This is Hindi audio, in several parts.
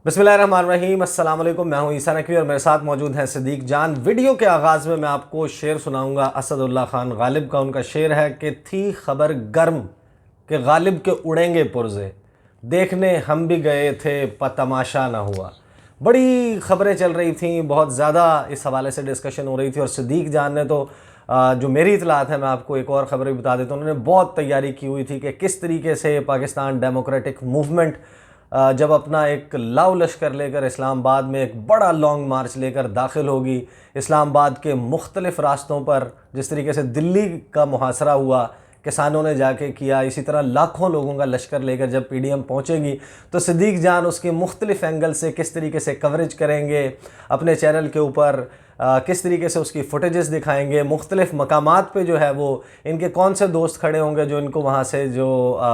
बिस्मिल्लाहिर्रहमानिर्रहीम, अस्सलाम वालेकुम। मैं हूं ईसा नकवी और मेरे साथ मौजूद हैं सिद्दीक जान। वीडियो के आगाज़ में मैं आपको शेर सुनाऊंगा असदुल्ला खान गालिब का। उनका शेर है कि थी खबर गर्म कि गालिब के उड़ेंगे पुर्जे, देखने हम भी गए थे तमाशा ना हुआ। बड़ी ख़बरें चल रही थी, बहुत ज़्यादा इस हवाले से डिस्कशन हो रही थी और सिद्दीक जान ने तो जो मेरी इतलात है मैं आपको एक और ख़बर भी बता देता हूँ। उन्होंने बहुत तैयारी की हुई थी कि किस तरीके से पाकिस्तान डेमोक्रेटिक मूवमेंट जब अपना एक लाव लश्कर लेकर इस्लामाबाद में एक बड़ा लॉन्ग मार्च लेकर दाखिल होगी, इस्लामाबाद के मुख्तलिफ़ रास्तों पर जिस तरीके से दिल्ली का मुहासरा हुआ, किसानों ने जाके किया, इसी तरह लाखों लोगों का लश्कर लेकर जब पीडीएम पहुंचेगी तो सिद्दीक जान उसके मुख्तलिफ़ एंगल से किस तरीके से कवरेज करेंगे अपने चैनल के ऊपर, किस तरीके से उसकी फुटेजेस दिखाएंगे, मुख्तलिफ़ मकामात पे जो है वो इनके कौन से दोस्त खड़े होंगे जो इनको वहाँ से जो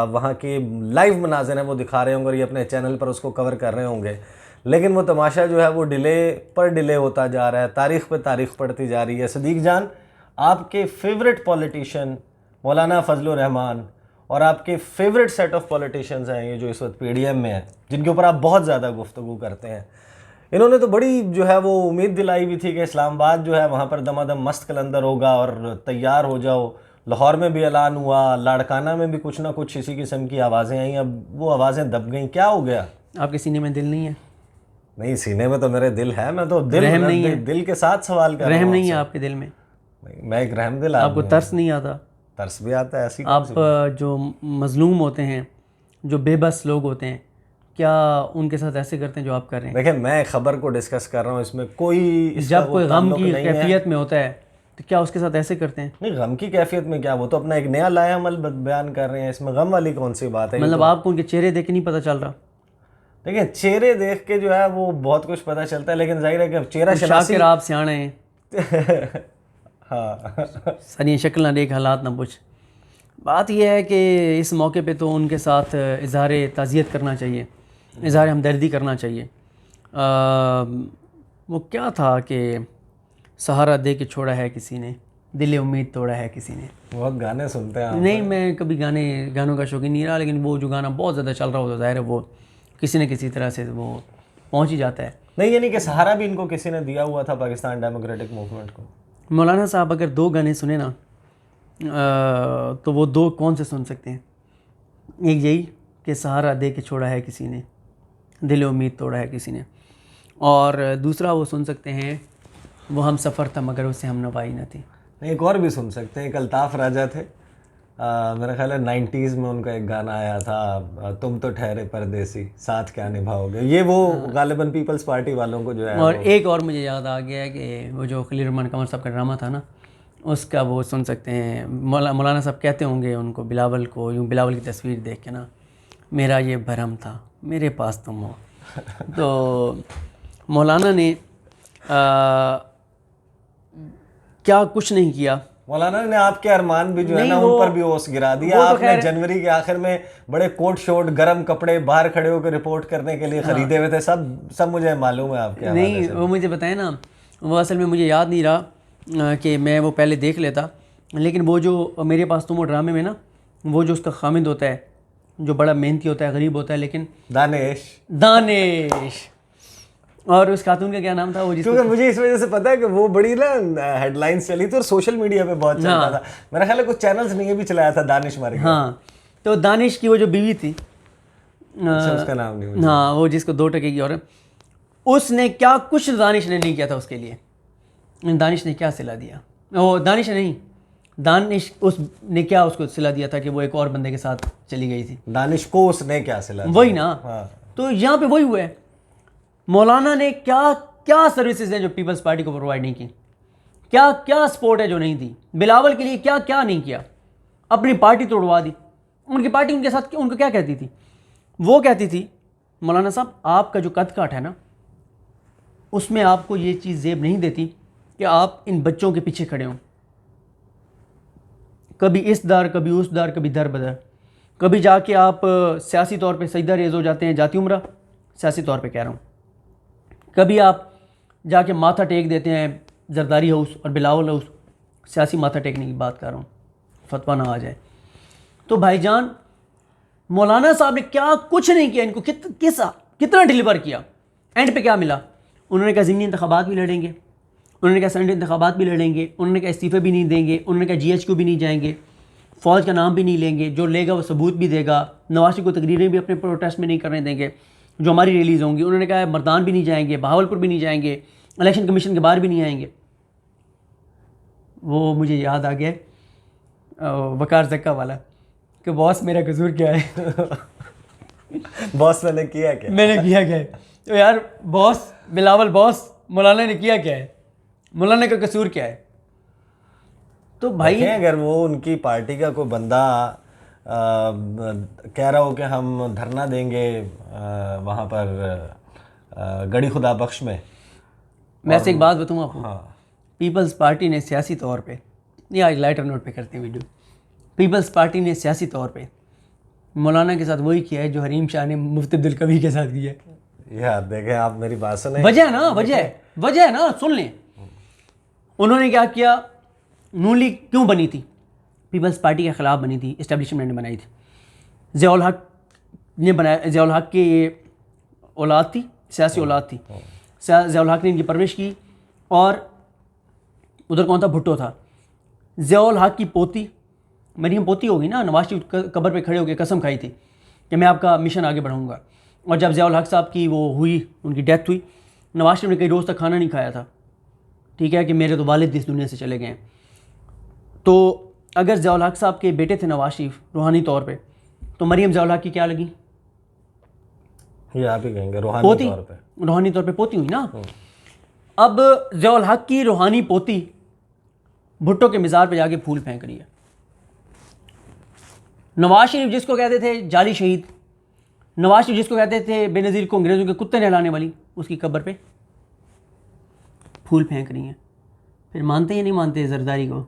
वहाँ की लाइव मनाज़िर हैं वो दिखा रहे होंगे और ये अपने चैनल पर उसको कवर कर रहे होंगे। लेकिन वो तमाशा जो है वो डिले पर डिले होता जा रहा है, तारीख़ पे तारीख़ पड़ती जा रही है। सिद्दीक जान, आपके फेवरेट पॉलिटिशियन मौलाना फजलुर रहमान और आपके फेवरेट सेट ऑफ पॉलिटिशियंस हैं ये जो इस वक्त पीडीएम में हैं, जिनके ऊपर आप बहुत ज़्यादा गुफ्तगू करते हैं, इन्होंने तो बड़ी जो है वो उम्मीद दिलाई हुई थी कि इस्लामाबाद जो है वहाँ पर दमादम मस्त कलंदर होगा और तैयार हो जाओ। लाहौर में भी ऐलान हुआ, लाड़काना में भी कुछ ना कुछ इसी किस्म की आवाज़ें आई, अब वो आवाज़ें दब गई। क्या हो गया? आपके सीने में दिल नहीं है? नहीं, सीने में तो मेरे दिल है, मैं तो दिल रहम नहीं है? दिल के साथ सवाल कर रहा हूं। रहम नहीं है आपके दिल में? मैं एक रहम दिल आपको आदमी हूं। तरस नहीं आता? तरस भी आता है। ऐसी आप जो मजलूम होते हैं, जो बेबस लोग होते हैं, क्या उनके साथ ऐसे करते हैं जो आप कर रहे हैं? देखिए, मैं खबर को डिस्कस कर रहा हूँ, इसमें कोई जब कोई गम की कैफियत में होता है तो क्या उसके साथ ऐसे करते हैं? नहीं, गम की कैफियत में क्या, वो तो अपना एक नया लाया अमल बयान कर रहे हैं, इसमें गम वाली कौन सी बात है? मतलब आपको उनके चेहरे देख के नहीं पता चल रहा? देखिए, चेहरे देख के जो है वो बहुत कुछ पता चलता है, लेकिन जाहिर है कि चेहरा शनासी शाकिर आप सियाणे हैं। हाँ सारी शक्ल ना देख हालात ना पूछ। बात यह है कि इस मौके पे तो उनके साथ इजहार ताज़ियत करना चाहिए, इजहार हमदर्दी करना चाहिए। वो क्या था कि सहारा दे के छोड़ा है किसी ने, दिल उम्मीद तोड़ा है किसी ने। बहुत गाने सुनते हैं आप? नहीं, मैं कभी गानों का शौकीन नहीं रहा, लेकिन वो जो गाना बहुत ज़्यादा चल रहा होता है, ज़ाहिर है वो किसी न किसी तरह से वो पहुंच ही जाता है। नहीं, यानी कि सहारा भी इनको किसी ने दिया हुआ था पाकिस्तान डेमोक्रेटिक मूवमेंट को। मौलाना साहब अगर दो गाने सुने ना तो वो दो कौन से सुन सकते हैं? एक यही कि सहारा दे के छोड़ा है किसी ने, दिल उम्मीद तोड़ा है किसी ने, और दूसरा वो सुन सकते हैं वो हम सफ़र था मगर उससे हम नवाई न थी। एक और भी सुन सकते हैं, एक अल्ताफ़ राजा थे, मेरा ख्याल है 90s में उनका एक गाना आया था, तुम तो ठहरे परदेसी साथ क्या निभाओगे, ये वो गालिबन पीपल्स पार्टी वालों को जो है। और एक और मुझे याद आ गया है कि वो जो खलील रहमान कंवर साहब का ड्रामा था ना, उसका वो सुन सकते हैं। मौलाना साहब कहते होंगे उनको, बिलावल को, यूँ बिलावल की तस्वीर देख के ना, मेरा ये भरम था मेरे पास तुम हो। तो मौलाना ने क्या कुछ नहीं किया। मौलाना ने आपके अरमान भी जो है ना उन पर भी ओस गिरा दिया। आपने जनवरी के आखिर में बड़े कोट शोट गर्म कपड़े बाहर खड़े होकर रिपोर्ट करने के लिए खरीदे हुए थे, सब मुझे मालूम है आपके। नहीं, वो मुझे बताए ना, वो असल में मुझे याद नहीं रहा कि मैं वो पहले देख लेता, लेकिन वो जो मेरे पास तुम वो ड्रामे में ना, वो जो उसका खामिद होता है, जो बड़ा मेहनती होता है, गरीब होता है, लेकिन दानिश और उस खातून का क्या नाम था वो, क्योंकि मुझे इस वजह से पता है कि वो बड़ी ना हेडलाइंस चली थी और सोशल मीडिया पे बहुत चल रहा था। मेरा ख्याल है कुछ चैनल्स ने भी चलाया था, दानिश मार के। हाँ, तो दानिश की वो जो बीवी थी, उसका नाम नहीं मुझे। हाँ, वो जिसको 2 टके की औरत, उसने क्या कुछ दानिश ने नहीं किया था उसके लिए। दानिश ने क्या सिला दिया? वो दानिश नहीं, दानिश उसने क्या उसको सिला दिया था कि वो एक और बंदे के साथ चली गई थी। दानिश को उसने क्या सिला दिया? वही ना। तो यहाँ पे वही हुआ है, मौलाना ने क्या क्या सर्विसेज हैं जो पीपल्स पार्टी को प्रोवाइड नहीं की, क्या क्या सपोर्ट है जो नहीं दी, बिलावल के लिए क्या क्या नहीं किया, अपनी पार्टी तोड़वा दी। उनकी पार्टी उनके साथ उनको क्या कहती थी? वो कहती थी, मौलाना साहब आपका जो कद काठ है ना, उसमें आपको ये चीज़ जेब नहीं देती कि आप इन बच्चों के पीछे खड़े हों, कभी इस दर कभी उस दर, कभी दर बदर, कभी जाके आप सियासी तौर पे सजदा रेज़ हो जाते हैं, जाती उम्रा सियासी तौर पे कह रहा हूँ, कभी आप जाके माथा टेक देते हैं जरदारी हाउस और बिलावल हाउस, सियासी माथा टेकने की बात कर रहा हूँ, फतवा ना आ जाए। तो भाईजान, मौलाना साहब ने क्या कुछ नहीं किया, इनको कितना डिलीवर किया। एंड पे क्या मिला? उन्होंने कहा ज़िमनी इंतखाबात भी लड़ेंगे, उन्होंने कहा सेनेट इंतखाबात भी लड़ेंगे, उन्होंने कहा इस्तीफ़े भी नहीं देंगे, उन्होंने कहा GHQ भी नहीं जाएंगे, फ़ौज का नाम भी नहीं लेंगे, जो लेगा वो सबूत भी देगा, नवाज शरीफ को तकरीरें भी अपने प्रोटेस्ट में नहीं करने देंगे, जो हमारी रैलीज़ होंगी। उन्होंने कहा मर्दान भी नहीं जाएंगे, बहावलपुर भी नहीं जाएंगे, इलेक्शन कमीशन के बाहर भी नहीं आएंगे। वो मुझे याद आ गया वकार जक्का वाला कि बॉस मेरा कसूर क्या है। बॉस मैंने किया क्या? मैंने किया क्या है? तो यार बॉस बिलावल बॉस मौलाना ने किया क्या है? मौलाना का कसूर क्या है? तो भाई अगर वो उनकी पार्टी का कोई बंदा कह रहा हो कि हम धरना देंगे वहाँ पर गड़ी खुदा बख्श में। मैं से एक बात बताऊँ आपको, हाँ, पीपल्स पार्टी ने सियासी तौर पे, या एक लाइटर नोट पे करते हैं वीडियो, पीपल्स पार्टी ने सियासी तौर पे मौलाना के साथ वही किया है जो हरीम शाह ने मुफ्ती अब्दुल कवी के साथ किया है। यार देखें, आप मेरी बात सुने। वजह है ना, वजह है ना, सुन लें। उन्होंने क्या किया? नून लीग क्यों बनी थी? पीपल्स पार्टी के ख़िलाफ़ बनी थी, इस्टेब्लिशमेंट ने बनाई थी। ज़ियाउल हक ने बनाया, ज़ियाउल हक की औलाद थी, सियासी औलाद थी। ज़ियाउल हक ने इनकी परवरिश की। और उधर कौन था? भुट्टो था। ज़ियाउल हक की पोती, मरीम पोती होगी ना, नवाज शरीफ कब्र पे खड़े होकर कसम खाई थी कि मैं आपका मिशन आगे बढ़ाऊंगा। और जब ज़ियाउल हक साहब की वो हुई, उनकी डेथ हुई, नवाज शरीफ ने कई रोज़ तक खाना नहीं खाया था। ठीक है कि मेरे तो वालिद इस दुनिया से चले गए हैं। तो अगर ज़ियाउल हक साहब के बेटे थे नवाज शरीफ रूहानी तौर पे, तो मरीम ज़ियाउल हक की क्या लगी? ये आप ही कहेंगे रूहानी तौर पे। रूहानी तौर पे पोती हुई ना। अब ज़ियाउल हक की रूहानी पोती भुट्टो के मिज़ार पे जाके फूल फेंक रही है। नवाज शरीफ जिसको कहते थे जाली शहीद, नवाज शरीफ जिसको कहते थे बेनज़ीर को अंग्रेज़ों के कुत्ते नहलाने वाली, उसकी कब्र पे फूल फेंक रही हैं। फिर मानते या नहीं मानते जरदारी को?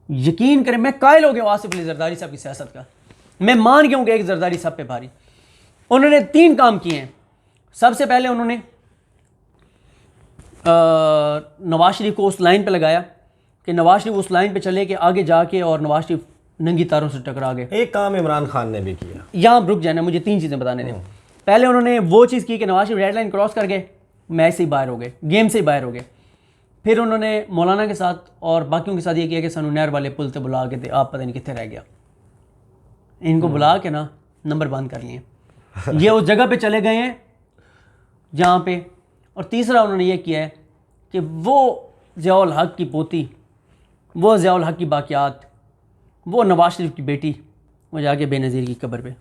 यकीन करें, मैं कायल हो गया आसिफ अली जरदारी साहब की सियासत का। मैं मान गया हूँ कि एक जरदारी साहब पे भारी। उन्होंने 3 काम किए हैं। सबसे पहले उन्होंने नवाज शरीफ को उस लाइन पे लगाया कि नवाज शरीफ उस लाइन पे चले कि आगे जाके और नवाज शरीफ नंगी तारों से टकरा गए। एक काम इमरान खान ने भी किया। यहाँ रुक जाना, मुझे 3 चीज़ें बताने दें। पहले उन्होंने वो चीज़ की कि Nawaz Sharif red line cross कर गए, मैच से ही बाहर हो गए, गेम से ही बाहर हो गए। फिर उन्होंने मौलाना के साथ और बाकियों के साथ ये किया कि सानू नहर वाले पुल से बुला के थे, आप पता नहीं कितने रह गया। इनको बुला के ना नंबर बंद कर लिए। ये उस जगह पे चले गए हैं जहाँ पे। और तीसरा उन्होंने ये किया है कि वो ज़ियाउल हक की पोती, वो ज़ियाउल हक की बाक़ियात, वो नवाज शरीफ की बेटी, वो जाके बेनज़ीर की कब्र पे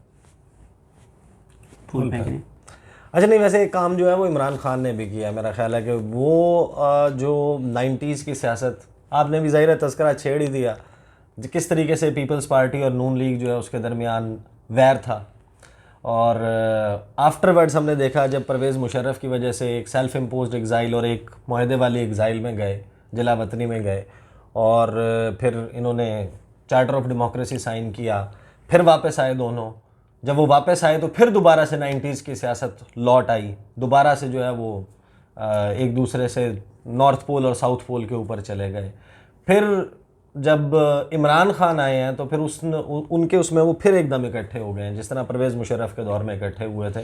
फूल फेंक रहे हैं। अच्छा, नहीं वैसे एक काम जो है वो इमरान खान ने भी किया। मेरा ख्याल है कि वो जो 90s की सियासत, आपने भी ज़ाहिर तज़किरा छेड़ ही दिया, किस तरीके से पीपल्स पार्टी और नून लीग जो है उसके दरमियान वैर था। और आफ्टरवर्ड्स हमने देखा जब परवेज़ मुशर्रफ की वजह से एक सेल्फ इम्पोज्ड एग्ज़ाइल और एक मुआहदे वाली एग्ज़ाइल में गए, जिला वतनी में गए, और फिर इन्होंने चार्टर ऑफ डेमोक्रेसी साइन किया, फिर वापस आए दोनों। जब वो वापस आए तो फिर दोबारा से 90s की सियासत लौट आई, दोबारा से जो है वो एक दूसरे से नॉर्थ पोल और साउथ पोल के ऊपर चले गए। फिर जब इमरान खान आए हैं तो फिर उनके उसमें वो फिर एकदम इकट्ठे हो गए हैं, जिस तरह परवेज़ मुशर्रफ के दौर में इकट्ठे हुए थे।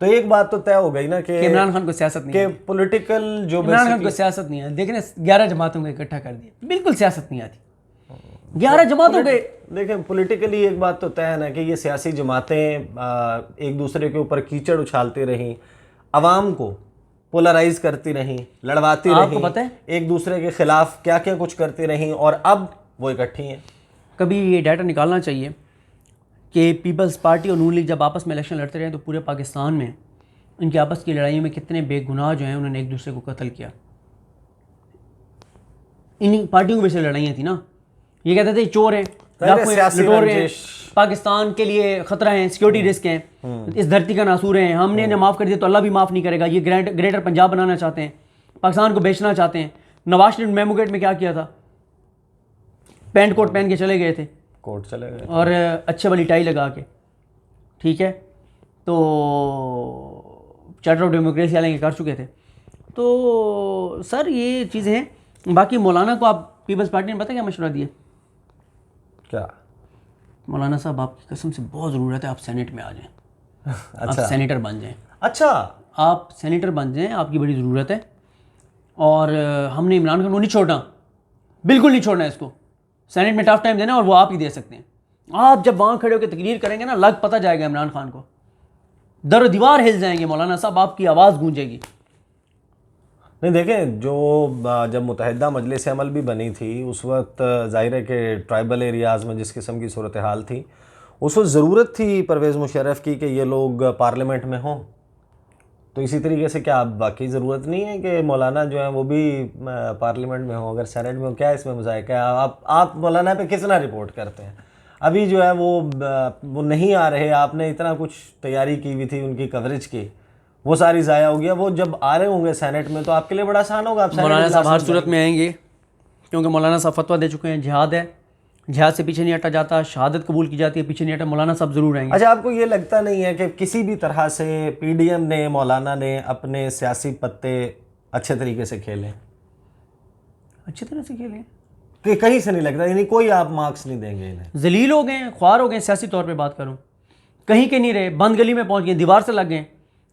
तो एक बात तो तय हो गई ना कि इमरान खान को सियासत नहीं है, पॉलिटिकल जो इमरान खान को सियासत नहीं है। देखने 11 जमातों को इकट्ठा कर दिया, बिल्कुल सियासत नहीं आती। 11 जमातों के, देखें पॉलिटिकली एक बात तो तय है ना कि ये सियासी जमातें एक दूसरे के ऊपर कीचड़ उछालती रहीं, आवाम को पोलराइज करती रहीं, लड़वाती रहीं, आपको पता है एक दूसरे के खिलाफ क्या क्या कुछ करती रहीं, और अब वो इकट्ठी हैं। कभी ये डाटा निकालना चाहिए कि पीपल्स पार्टी और नून लीग जब आपस में इलेक्शन लड़ते रहे तो पूरे पाकिस्तान में इनकी आपस की लड़ाई में कितने बेगुनाह जो हैं उन्होंने एक दूसरे को कत्ल किया। इन्हीं पार्टियों की वजह से लड़ाइयाँ थी ना। ये कहते थे चोर हैं, डाकू हैं, लुटेरे हैं, पाकिस्तान के लिए खतरा है, सिक्योरिटी रिस्क हैं, इस धरती का नासूर है, हमने इन्हें माफ़ कर दिया तो अल्लाह भी माफ़ नहीं करेगा। ये ग्रेटर पंजाब बनाना चाहते हैं, पाकिस्तान को बेचना चाहते हैं। नवाज शरीफ मेमो गेट में क्या किया था? पैंट कोट पहन के चले गए थे, कोर्ट चले गए और अच्छे वाली टाई लगा के। ठीक है, तो चार्टर ऑफ डेमोक्रेसी वाले कर चुके थे। तो सर ये चीज़ें हैं। बाकी मौलाना को आप पीपल्स पार्टी ने पता क्या मशवरा दिया? क्या? मौलाना साहब आपकी कसम से बहुत ज़रूरत है आप सेनेट में आ जाएं। अच्छा, आप सेनेटर बन जाएं। अच्छा, आप सेनेटर बन जाएं, आपकी बड़ी ज़रूरत है। और हमने इमरान खान को नहीं छोड़ना, बिल्कुल नहीं छोड़ना है इसको। सेनेट में टफ टाइम देना और वो आप ही दे सकते हैं। आप जब वहाँ खड़े होकर तकरीर करेंगे ना, लग पता जाएगा इमरान खान को, दर दीवार हिल जाएंगे मौलाना साहब, आपकी आवाज़ गूंजेगी। नहीं देखें, जो जब मुत्तहिदा मजलिस अमल भी बनी थी उस वक्त ज़ाहिर है कि ट्राइबल एरियाज़ में जिस किस्म की सूरत हाल थी, उस वक्त ज़रूरत थी परवेज़ मुशर्रफ की कि ये लोग पार्लियामेंट में हों। तो इसी तरीके से क्या अब बाकी ज़रूरत नहीं है कि मौलाना जो है वो भी पार्लियामेंट में हो, अगर सेनेट में हो? क्या इसमें मज़ाक है? आप मौलाना पे कितना रिपोर्ट करते हैं? अभी जो है वो नहीं आ रहे, आपने इतना कुछ तैयारी की हुई थी उनकी कवरेज की, वो सारी ज़ाया हो गया। वो जब आ रहे होंगे सेनेट में तो आपके लिए बड़ा आसान होगा। आप मौलाना साहब हर सूरत में आएंगे, क्योंकि मौलाना साहब फतवा दे चुके हैं, जिहाद है, जिहाद से पीछे नहीं हटा जाता, शहादत कबूल की जाती है, पीछे नहीं हटा। मौलाना साहब ज़रूर आएंगे। अच्छा, आपको ये लगता नहीं है कि किसी भी तरह से पीडीएम ने, मौलाना ने अपने सियासी पत्ते अच्छे तरीके से खेले? अच्छी तरह से खेलें, कि कहीं से नहीं लगता, यानी कोई आप मार्क्स नहीं देंगे इन्हें? जलील हो गए, ख्वार हो गए, सियासी तौर पे बात करूं, कहीं के नहीं रहे, बंद गली में पहुंच गए, दीवार से लग गए,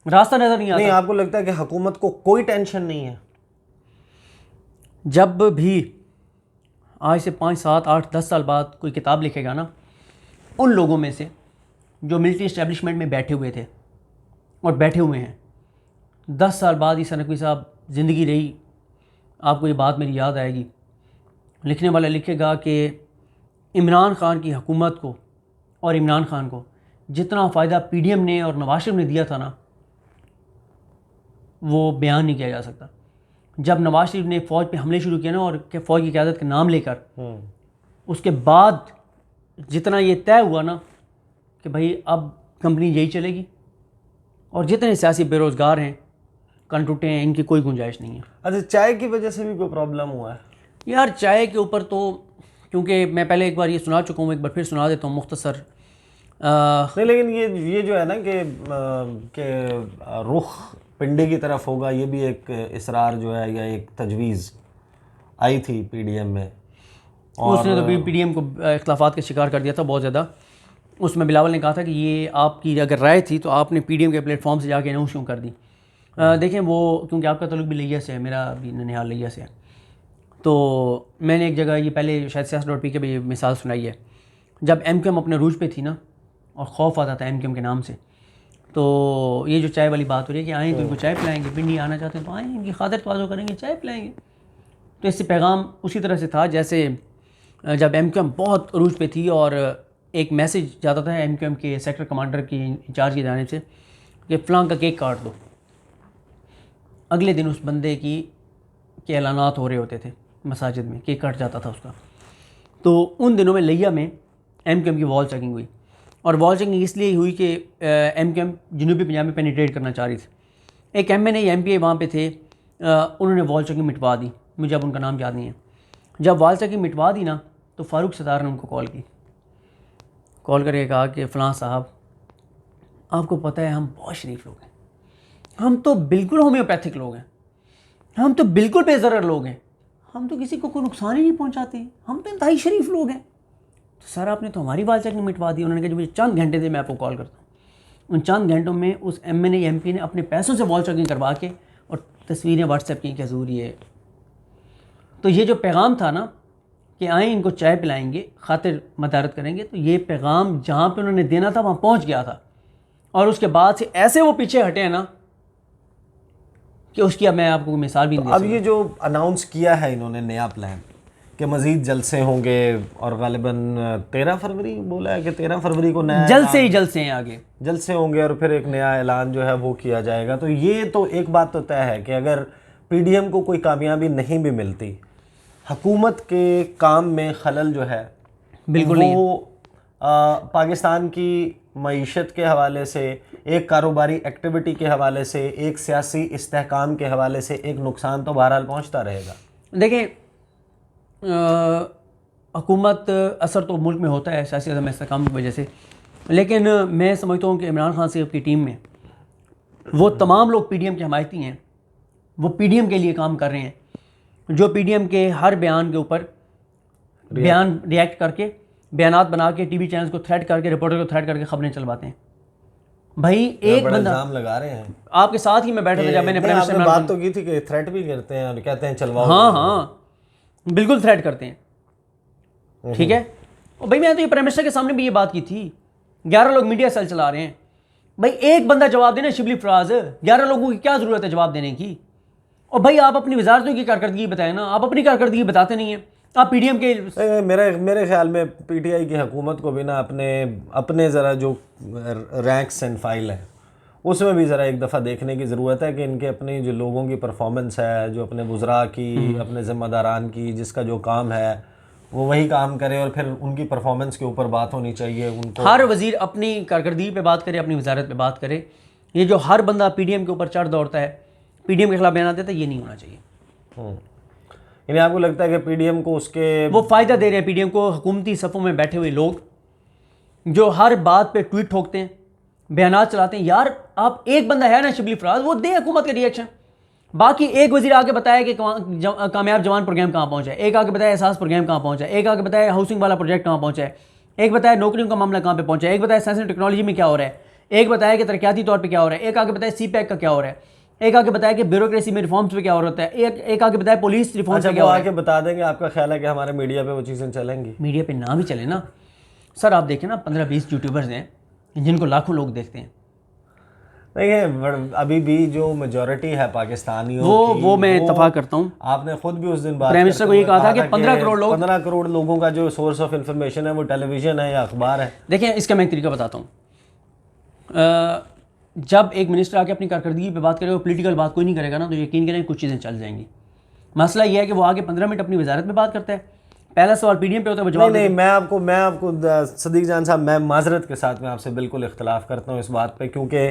रास्ता नज़र नहीं आता। नहीं, आपको लगता है कि हुकूमत को कोई टेंशन नहीं है? जब भी आज से 5, 7, 8, 10 साल बाद कोई किताब लिखेगा ना, उन लोगों में से जो मिलिट्री इस्टेब्लिशमेंट में बैठे हुए थे और बैठे हुए हैं, 10 साल बाद ईसा नकवी साहब ज़िंदगी रही, आपको ये बात मेरी याद आएगी। लिखने वाला लिखेगा कि इमरान खान की हुकूमत को और इमरान खान को जितना फ़ायदा पीडीएम ने और नवाज शरीफ ने दिया था ना, वो बयान नहीं किया जा सकता। जब नवाज शरीफ ने फ़ौज पे हमले शुरू किए ना, और के फ़ौज की क़यादत का नाम लेकर, उसके बाद जितना ये तय हुआ ना कि भाई अब कंपनी यही चलेगी, और जितने सियासी बेरोज़गार हैं, कंटूटे हैं, इनकी कोई गुंजाइश नहीं है। अच्छा, चाय की वजह से भी कोई प्रॉब्लम हुआ है? यार चाय के ऊपर तो, क्योंकि मैं पहले एक बार ये सुना चुका हूँ, एक बार फिर सुना देता हूँ मुख्तसर। नहीं, लेकिन ये जो है ना कि रुख पिंडी की तरफ होगा, ये भी एक इसरार जो है या एक तजवीज़ आई थी पीडीएम में, और उसने तो पीडीएम को इख्तलाफात का शिकार कर दिया था बहुत ज़्यादा। उसमें बिलावल ने कहा था कि ये आपकी अगर राय थी तो आपने पीडीएम के प्लेटफॉर्म से जाके अनाउंस क्यों कर दी। देखें, वो क्योंकि आपका ताल्लुक भी लिया से है, मेरा भी ननिहाल लिया से है, तो मैंने एक जगह ये पहले शायद siyaset.p के भी मिसाल सुनाई है। जब एमक्यूएम अपने रूज पे थी ना, और खौफ आता था एमक्यूएम के नाम से, तो ये जो चाय वाली बात हो रही है कि आएँ तो इनको चाय पिलाएंगे, पिंडी आना चाहते हैं तो आएँ, इनकी खातिर तवाज़ो करेंगे, चाय पिलाएंगे। तो इससे पैगाम उसी तरह से था जैसे जब एमक्यूएम बहुत अरूज पे थी और एक मैसेज जाता था एमक्यूएम के सेक्टर कमांडर की इंचार्ज की जानिब से कि फ़लाँ का केक काट दो। अगले दिन उस बंदे के ऐलानात हो रहे होते थे मसाजिद में, केक कट जाता था उसका। तो उन दिनों में लिया में एमक्यूएम की वॉल चेकिंग हुई, और वॉल चेकिंग इसलिए हुई कि एमक्यूएम जनूबी पंजाब में पेनिट्रेट करना चाह रही थी। एक एमएनए या एमपीए वहाँ पे थे, उन्होंने वॉल चेकिंग मिटवा दी, मुझे अब उनका नाम याद नहीं है। जब वॉल चेकिंग मिटवा दी ना, तो फ़ारूक सत्तार ने उनको कॉल करके कहा कि फ़लाँ साहब, आपको पता है हम बहुत शरीफ लोग हैं, हम तो बिल्कुल होम्योपैथिक लोग हैं, हम तो बिल्कुल बेज़रर लोग हैं, हम तो किसी को कोई नुकसान ही नहीं पहुंचाते, हम तो इंतहाई शरीफ लोग हैं। तो सर आपने तो हमारी वॉल चेकिंग मिटवा दी। उन्होंने कहा जो मुझे चंद घंटे दे, मैं आपको कॉल करता हूँ। उन चंद घंटों में उस एमएनए एमपी ने अपने पैसों से वॉल चेकिंग करवा के और तस्वीरें व्हाट्सएप की के ज़रिए। तो ये जो पैगाम था ना कि आएँ इनको चाय पिलाएंगे, खातिर मदारत करेंगे, तो ये पैगाम जहाँ पर उन्होंने देना था वहाँ पहुँच गया था। और उसके बाद से ऐसे वो पीछे हटे हैं ना कि उसकी अब मैं आपको मिसाल भी नहीं दे अब ये जो अनाउंस किया है इन्होंने नया प्लान कि मज़ीद जलसे होंगे, और गालिबन 13 फरवरी बोला है कि 13 फरवरी को नया जलसे हैं आगे जलसे होंगे, और फिर एक नया ऐलान जो है वो किया जाएगा। तो ये तो एक बात तो तय है कि अगर पीडीएम को कोई कामयाबी नहीं भी मिलती, हुकूमत के काम में खलल जो है बिल्कुल वो पाकिस्तान की मईशत के हवाले से, एक कारोबारी एक्टिविटी के हवाले से, एक सियासी इस्तेहकाम के हवाले से एक नुकसान तो बहरहाल पहुंचता रहेगा। देखें, हुकूमत असर तो मुल्क में होता है सियासी अदम इस्तेहकाम की वजह से, लेकिन मैं समझता हूँ कि इमरान खान साहब की टीम में वो तमाम लोग पीडीएम के हमायती हैं, वो पीडीएम के लिए काम कर रहे हैं, जो पीडीएम के हर बयान के ऊपर बयान रिएक्ट करके, बयानात बना के टीवी चैनल्स को थ्रेट करके, रिपोर्टर को थ्रेट करके खबरें चलवाते हैं। भाई एक बड़ा बंदा इल्जाम लगा रहे हैं। आपके साथ ही मैं बैठा था जब मैंने नहीं, प्राइम आपने बात तो की थी कि थ्रेट भी करते हैं और कहते हैं चलवाओ। हाँ हाँ बिल्कुल थ्रेट करते हैं, ठीक है। और भाई मैंने तो ये प्राइम मिनिस्टर के सामने भी ये बात की थी, 11 लोग मीडिया सेल चला रहे हैं, भाई एक बंदा जवाब देना, शिबली फराज, 11 लोगों की क्या ज़रूरत है जवाब देने की। और भाई आप अपनी वजारतों की कारकर्दगी बताएं ना, आप अपनी कारकर्दगी बताते नहीं हैं। आप पीडीएम के मेरे ख्याल में पीटीआई की हुकूमत को भी ना अपने अपने ज़रा जो रैंक्स एंड फाइल है उसमें भी ज़रा एक दफ़ा देखने की ज़रूरत है कि इनके अपनी जो लोगों की परफॉर्मेंस है, जो अपने वज़रा की, अपने ज़िम्मेदारान की, जिसका जो काम है वो वही काम करे और फिर उनकी परफॉर्मेंस के ऊपर बात होनी चाहिए। उनको हर वजीर अपनी कारकर्दगी पे बात करे, अपनी वजारत पे बात करे। ये जो हर बंदा पीडीएम के ऊपर चढ़ दौड़ता है, पीडीएम के खिलाफ बयान देता है, ये नहीं होना चाहिए। यानी आपको लगता है कि पीडीएम को उसके वो फ़ायदा दे रहे हैं पीडीएम को, हुकूमती सफ़ों में बैठे हुए लोग जो हर बात पे ट्वीट ठोकते हैं, बयानात चलाते हैं। यार आप एक बंदा है ना शिबली फराज, वो दे हुकूमत का रिएक्शन। बाकी एक वजीर आके बताया कि कामयाब जवान प्रोग्राम कहाँ पहुंचा है, एक आके बताया एहसास प्रोग्राम कहाँ पहुंचा है, एक आके बताया हाउसिंग वाला प्रोजेक्ट कहाँ पहुंचा है, एक बताया नौकरियों का मामला कहाँ पे पहुंचा है, एक बताया साइंस एंड टेक्नोलॉजी में क्या हो रहा है, एक बताया कि तरक्याती तौर पर क्या हो रहा है, एक आके बताया CPEC का क्या हो रहा है, एक आके बताया कि ब्यूरोक्रेसी में रिफॉर्म्स पे क्या हो रहा है, एक आके बताया पुलिस रिफॉर्म्स पे क्या हो रहा है। आके बता देंगे। आपका ख्याल है कि हमारे मीडिया पे वो चीज़ें चलेंगी? मीडिया पे ना भी चले ना सर, आप देखें ना 15-20 यूट्यूबर्स हैं जिनको लाखों लोग देखते हैं। देखिए अभी भी जो मेजॉरिटी है पाकिस्तानियों की, वो मैं इत्तफाक करता हूँ। आपने खुद भी उस दिन बात प्राइम मिनिस्टर को ये कहा था कि 15 करोड़ लोग, 15 करोड़ लोगों का जो सोर्स ऑफ इंफॉर्मेशन है वो टेलीविजन है या अखबार है। देखिए इसका मैं एक तरीका बताता हूँ। जब एक मिनिस्टर आके अपनी कारकर्दगी पे बात करेगा, पॉलिटिकल बात कोई नहीं करेगा ना, तो यकीन करें कुछ चीज़ें चल जाएंगी। मसला ये है कि वो आगे 15 मिनट अपनी वजारत में बात करता है, पहला सवाल पीडीएम पे होता है, वो जवाब नहीं, मैं आपको सदीक जान साहब, मैं माजरत के साथ मैं आपसे बिल्कुल इख्तलाफ करता हूँ इस बात पे, क्योंकि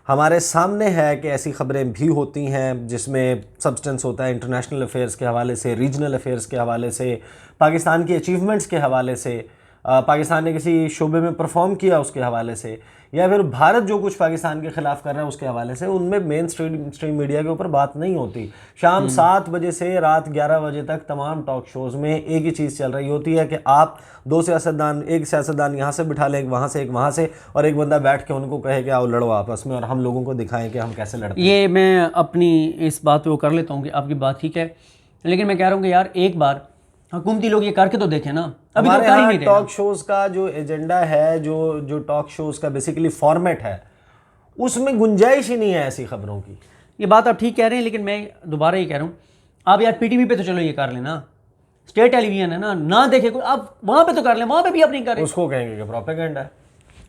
हमारे सामने है कि ऐसी खबरें भी होती हैं जिसमें सब्सटेंस होता है इंटरनेशनल अफेयर्स के हवाले से, रीजनल अफेयर्स के हवाले से, पाकिस्तान की अचीवमेंट्स के हवाले से, पाकिस्तान ने किसी शोबे में परफॉर्म किया उसके हवाले से, या फिर भारत जो कुछ पाकिस्तान के ख़िलाफ़ कर रहा है उसके हवाले से। उनमें मेन स्ट्रीम मीडिया के ऊपर बात नहीं होती। शाम 7 बजे से रात 11 बजे तक तमाम टॉक शोज़ में एक ही चीज़ चल रही होती है कि आप दो सियासतदान, एक सियासतदान यहाँ से बिठा लें, एक वहाँ से, एक वहाँ से, और एक बंदा बैठ के उनको कहे कि आओ लड़ो आपस में और हम लोगों को दिखाएं कि हम कैसे लड़ते हैं। ये मैं अपनी इस बात पे वो कर लेता हूँ कि आपकी बात ठीक है, लेकिन मैं कह रहा हूँ कि यार एक बार हुकूमती लोग ये करके तो देखें ना। अभी तो कर ही नहीं रहे। टॉक शोज़ का जो एजेंडा है, जो टॉक शोज़ का बेसिकली फॉर्मेट है, उसमें गुंजाइश ही नहीं है ऐसी खबरों की। ये बात आप ठीक कह रहे हैं, लेकिन मैं दोबारा ये कह रहा हूँ, आप यार पीटीवी पे तो चलो ये कर लेना, स्टेट टेलीविजन है ना देखे कोई, आप वहाँ पे तो कर लें, वहाँ पे भी आप नहीं कर रहे। उसको कहेंगे कि प्रोपेगेंडा है।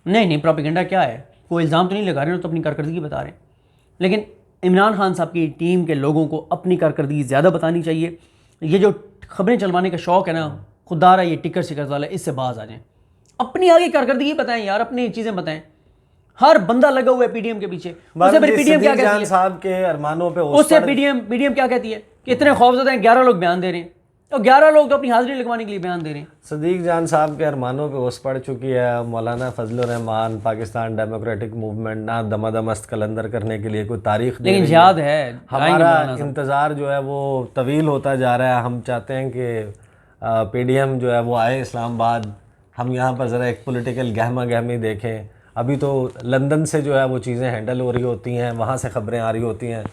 नहीं, प्रोपेगेंडा क्या है, कोई इल्ज़ाम तो नहीं लगा रहे हैं, तो अपनी कारकर्दगी बता रहे हैं। लेकिन इमरान खान साहब की टीम के लोगों को अपनी कारकर्दगी ज़्यादा बतानी चाहिए। ये जो खबरें चलवाने का शौक़ है ना, खुदारा ये टिकर शिकर वाला, इससे बाज आ जाएं, अपनी आगे कारकर्दगी बताएं यार, अपनी चीज़ें बताएं। हर बंदा लगा हुआ है पीडीएम के पीछे, उससे फिर पीडीएम क्या कहती है, साहब के अरमानों पे उससे पीडीएम क्या कहती है कि इतने खौफजदा हैं, 11 लोग बयान दे रहे हैं, और 11 लोग तो अपनी हाजिरी लगवाने के लिए बयान दे रहे हैं। सदीक जान साहब के अरमानों पे ओस पड़ चुकी है। मौलाना फजलुर रहमान पाकिस्तान डेमोक्रेटिक मूवमेंट ना दमादमस्त कलंदर करने के लिए कोई तारीख, लेकिन याद है हमारा इंतज़ार जो है वो तवील होता जा रहा है। हम चाहते हैं कि पीडीएम जो है वो आए इस्लामाबाद, हम यहाँ पर ज़रा एक पॉलिटिकल गहमा गहमी देखें। अभी तो लंदन से जो है वो चीज़ें हैंडल हो रही होती हैं, वहाँ से ख़बरें आ रही होती हैं,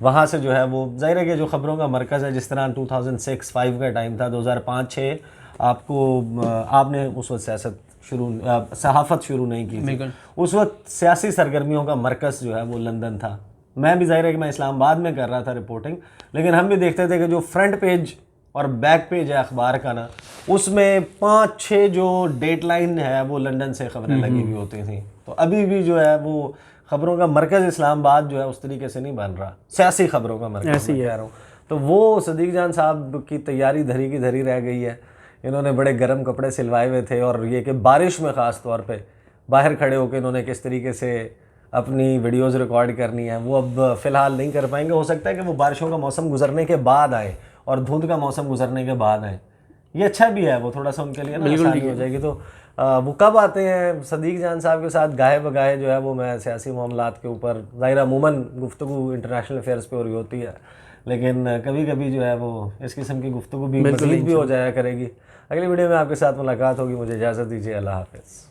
वहाँ से जो है वो ज़ाहिर है कि जो ख़बरों का मरकज़ है, जिस तरह 2006-05 का टाइम था, 2005-06 आपने उस वक्त सहाफ़त शुरू नहीं की थी। उस वक्त सियासी सरगर्मियों का मरकज़ जो है वो लंदन था। मैं भी ज़ाहिर है कि मैं इस्लामाबाद में कर रहा था रिपोर्टिंग, लेकिन हम भी देखते थे कि जो फ्रंट पेज और बैक पेज है अखबार का ना, उसमें 5-6 जो डेटलाइन है वो लंदन से ख़बरें लगी हुई होती थी। तो अभी भी जो है वो ख़बरों का मरकज़ इस्लामाबाद जो है उस तरीके से नहीं बन रहा, सियासी ख़बरों का मरकज़ ऐसे ही कह रहा हूँ। तो वो सदीक जान साहब की तैयारी धरी की धरी रह गई है। इन्होंने बड़े गर्म कपड़े सिलवाए हुए थे, और ये कि बारिश में ख़ास तौर पे बाहर खड़े होकर इन्होंने किस तरीके से अपनी वीडियोज़ रिकॉर्ड करनी है वो अब फ़िलहाल नहीं कर पाएंगे। हो सकता है कि वो बारिशों का मौसम गुजरने के बाद आए और धुंध का मौसम गुजरने के बाद आए। ये अच्छा भी है, वो थोड़ा सा उनके लिए ना आसानी हो जाएगी। तो वो कब आते हैं सदीक जान साहब के साथ गाहे बगाहे जो है वो मैं सियासी मामलात के ऊपर, ज़ाहिर अमूमन गुफ्तगू इंटरनेशनल अफेयर्स पे हो रही होती है, लेकिन कभी कभी जो है वो इस किस्म की गुफ्तगू भी मज़ीद भी हो जाया करेगी। अगली वीडियो में आपके साथ मुलाकात होगी। मुझे इजाज़त दीजिए। अल्लाह हाफ़िज़।